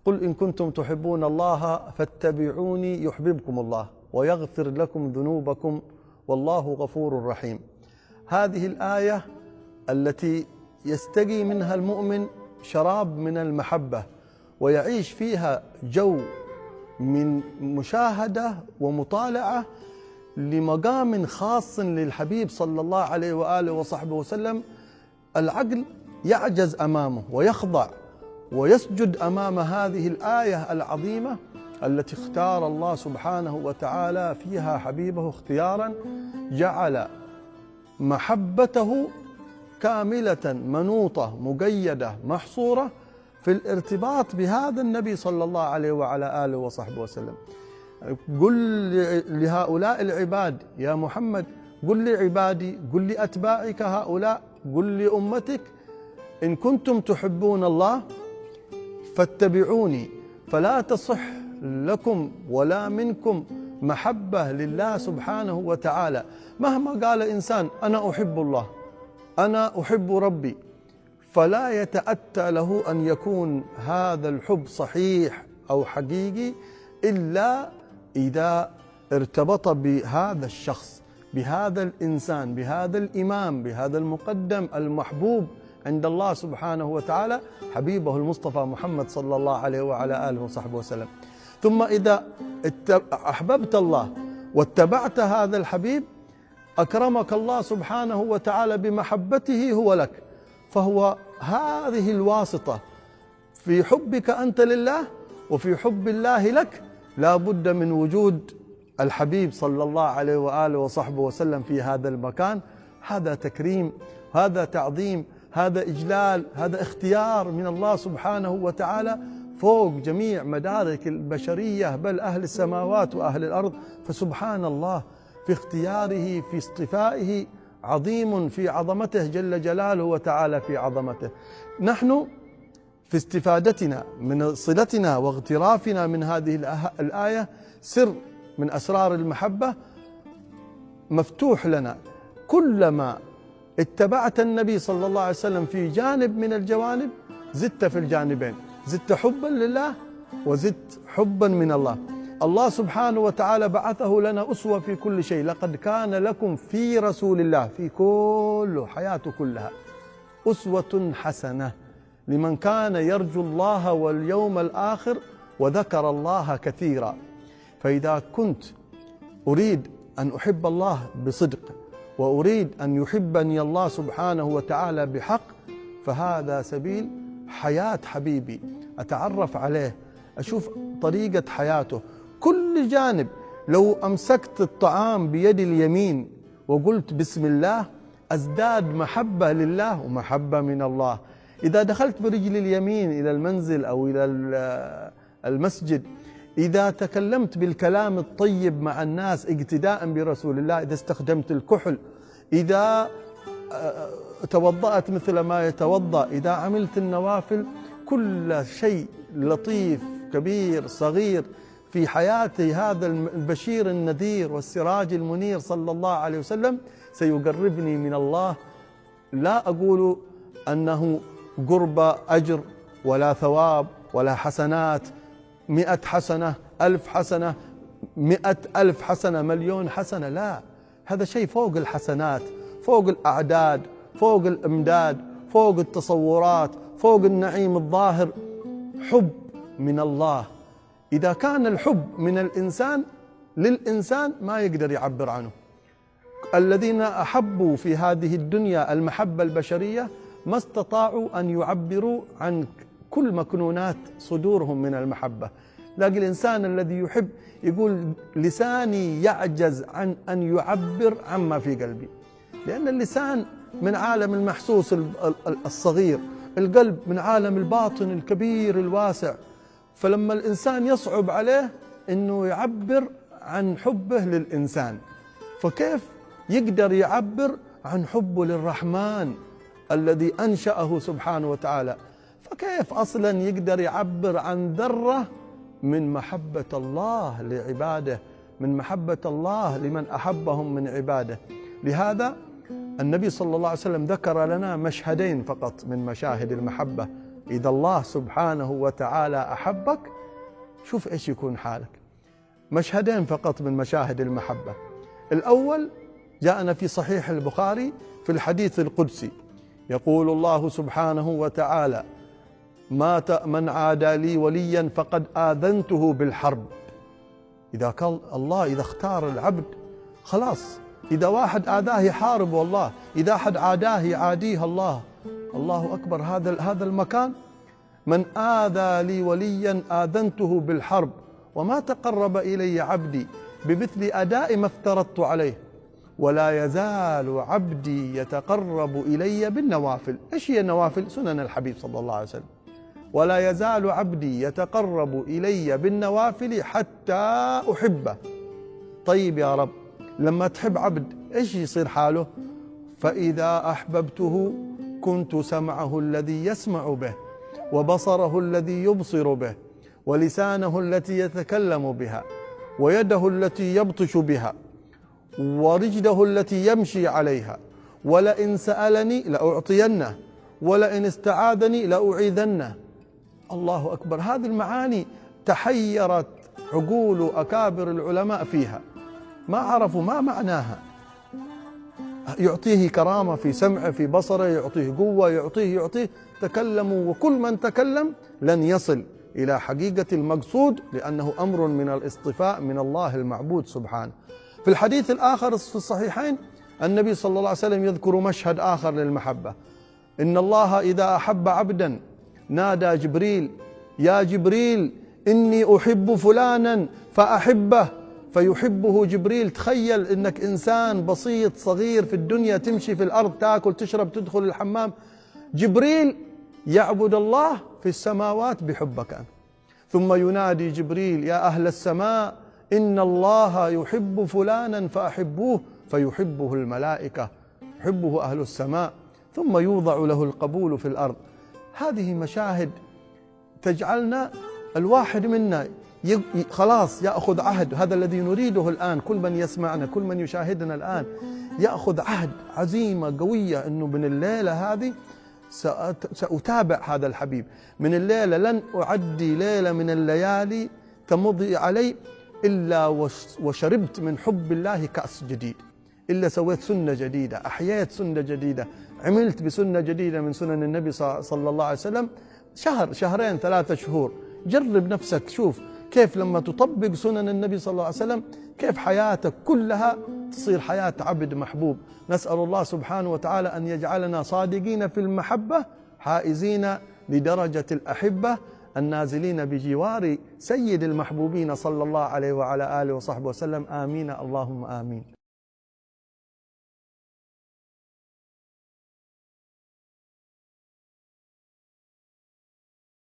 قل إن كنتم تحبون الله فاتبعوني يحببكم الله ويغفر لكم ذنوبكم والله غفور رحيم. هذه الآية التي يستقي منها المؤمن شراب من المحبة ويعيش فيها جو من مشاهدة ومطالعة لمقام خاص للحبيب صلى الله عليه وآله وصحبه وسلم، العقل يعجز أمامه ويخضع ويسجد أمام هذه الآية العظيمة التي اختار الله سبحانه وتعالى فيها حبيبه اختيارا جعل محبته كاملة منوطة مقيدة محصورة في الارتباط بهذا النبي صلى الله عليه وعلى آله وصحبه وسلم. قل لهؤلاء العباد يا محمد، قل لعبادي، قل لأتباعك هؤلاء، قل لأمتك إن كنتم تحبون الله فاتبعوني. فلا تصح لكم ولا منكم محبة لله سبحانه وتعالى مهما قال إنسان أنا أحب الله، أنا أحب ربي، فلا يتأتى له أن يكون هذا الحب صحيح أو حقيقي إلا إذا ارتبط بهذا الشخص، بهذا الإنسان، بهذا الإمام، بهذا المقدم المحبوب عند الله سبحانه وتعالى حبيبه المصطفى محمد صلى الله عليه وعلى آله وصحبه وسلم. ثم إذا أحببت الله واتبعت هذا الحبيب أكرمك الله سبحانه وتعالى بمحبته هو لك، فهو هذه الواسطة في حبك أنت لله وفي حب الله لك. لا بد من وجود الحبيب صلى الله عليه وآله وصحبه وسلم في هذا المكان. هذا تكريم، هذا تعظيم، هذا إجلال، هذا اختيار من الله سبحانه وتعالى فوق جميع مدارك البشرية بل أهل السماوات وأهل الأرض. فسبحان الله في اختياره، في اصطفائه، عظيم في عظمته جل جلاله وتعالى في عظمته. نحن في استفادتنا من صلتنا واغترافنا من هذه الآية سر من أسرار المحبة مفتوح لنا. كلما اتبعت النبي صلى الله عليه وسلم في جانب من الجوانب زدت في الجانبين، زدت حبا لله وزدت حبا من الله. الله سبحانه وتعالى بعثه لنا أسوة في كل شيء. لقد كان لكم في رسول الله في كل حياته كلها أسوة حسنة لمن كان يرجو الله واليوم الآخر وذكر الله كثيرا. فإذا كنت أريد أن أحب الله بصدق وأريد أن يحبني الله سبحانه وتعالى بحق، فهذا سبيل حياة حبيبي، أتعرف عليه، أشوف طريقة حياته كل جانب. لو أمسكت الطعام بيد اليمين وقلت بسم الله أزداد محبة لله ومحبة من الله. إذا دخلت برجل اليمين إلى المنزل أو إلى المسجد، إذا تكلمت بالكلام الطيب مع الناس اقتداء برسول الله، إذا استخدمت الكحل، إذا توضأت مثل ما يتوضأ، إذا عملت النوافل، كل شيء لطيف كبير صغير في حياتي هذا البشير النذير والسراج المنير صلى الله عليه وسلم سيقربني من الله. لا أقول أنه قرب أجر ولا ثواب ولا حسنات، 100 حسنة، 1000 حسنة، 100,000 حسنة، مليون حسنة، لا، هذا شيء فوق الحسنات، فوق الأعداد، فوق الإمداد، فوق التصورات، فوق النعيم الظاهر. حب من الله. إذا كان الحب من الإنسان للإنسان ما يقدر يعبر عنه. الذين أحبوا في هذه الدنيا المحبة البشرية ما استطاعوا أن يعبروا عن كل مكنونات صدورهم من المحبة. لكن الإنسان الذي يحب يقول لساني يعجز عن أن يعبر عما في قلبي، لأن اللسان من عالم المحسوس الصغير، القلب من عالم الباطن الكبير الواسع. فلما الإنسان يصعب عليه أنه يعبر عن حبه للإنسان، فكيف يقدر يعبر عن حبه للرحمن الذي أنشأه سبحانه وتعالى؟ فكيف أصلا يقدر يعبر عن ذرة من محبة الله لعباده، من محبة الله لمن أحبهم من عباده؟ لهذا النبي صلى الله عليه وسلم ذكر لنا مشهدين فقط من مشاهد المحبة إذا الله سبحانه وتعالى أحبك شوف إيش يكون حالك. مشهدين فقط من مشاهد المحبة. الأول جاءنا في صحيح البخاري في الحديث القدسي، يقول الله سبحانه وتعالى: من عادى لي وليا فقد آذنته بالحرب. إذا كان الله إذا اختار العبد خلاص، إذا واحد آذاه يحارب، والله إذا أحد عاداه يعاديه الله. الله أكبر، هذا المكان. من آذى لي وليا آذنته بالحرب وما تقرب إلي عبدي بمثل أداء ما افترضت عليه ولا يزال عبدي يتقرب إلي بالنوافل. إيش هي النوافل؟ سنن الحبيب صلى الله عليه وسلم. ولا يزال عبدي يتقرب إلي بالنوافل حتى أحبه. طيب يا رب، لما تحب عبد إيش يصير حاله؟ فإذا أحببته كنت سمعه الذي يسمع به، وبصره الذي يبصر به، ولسانه التي يتكلم بها، ويده التي يبطش بها، ورجله التي يمشي عليها. ولئن سألني لأعطينه، ولئن استعاذني لأعيذنه. الله أكبر. هذه المعاني تحيرت عقول أكابر العلماء فيها، ما عرفوا ما معناها. يعطيه كرامة في سمعه في بصره، يعطيه قوة، يعطيه. تكلموا، وكل من تكلم لن يصل إلى حقيقة المقصود، لأنه أمر من الاصطفاء من الله المعبود سبحانه. في الحديث الآخر في الصحيحين النبي صلى الله عليه وسلم يذكر مشهد آخر للمحبة: إن الله إذا أحب عبدا نادى جبريل: يا جبريل إني أحب فلانا فأحبه، فيحبه جبريل. تخيل إنك إنسان بسيط صغير في الدنيا، تمشي في الأرض، تأكل تشرب تدخل الحمام، جبريل يعبد الله في السماوات بحبك أنت. ثم ينادي جبريل: يا أهل السماء إن الله يحب فلانا فأحبوه، فيحبه الملائكة، يحبه أهل السماء، ثم يوضع له القبول في الأرض. هذه مشاهد تجعلنا الواحد منا خلاص يأخذ عهد. هذا الذي نريده الآن، كل من يسمعنا، كل من يشاهدنا الآن يأخذ عهد، عزيمة قوية، أنه من الليلة هذه سأتابع هذا الحبيب. من الليلة لن أعدي ليلة من الليالي تمضي علي إلا وشربت من حب الله كأس جديد، إلا سويت سنة جديدة، أحييت سنة جديدة، عملت بسنة جديدة من سنن النبي صلى الله عليه وسلم. شهر، شهرين، 3 شهور، جرب نفسك، شوف كيف لما تطبق سنن النبي صلى الله عليه وسلم كيف حياتك كلها تصير حياة عبد محبوب. نسأل الله سبحانه وتعالى أن يجعلنا صادقين في المحبة، حائزين لدرجة الأحبة، النازلين بجوار سيد المحبوبين صلى الله عليه وعلى آله وصحبه وسلم. آمين اللهم آمين.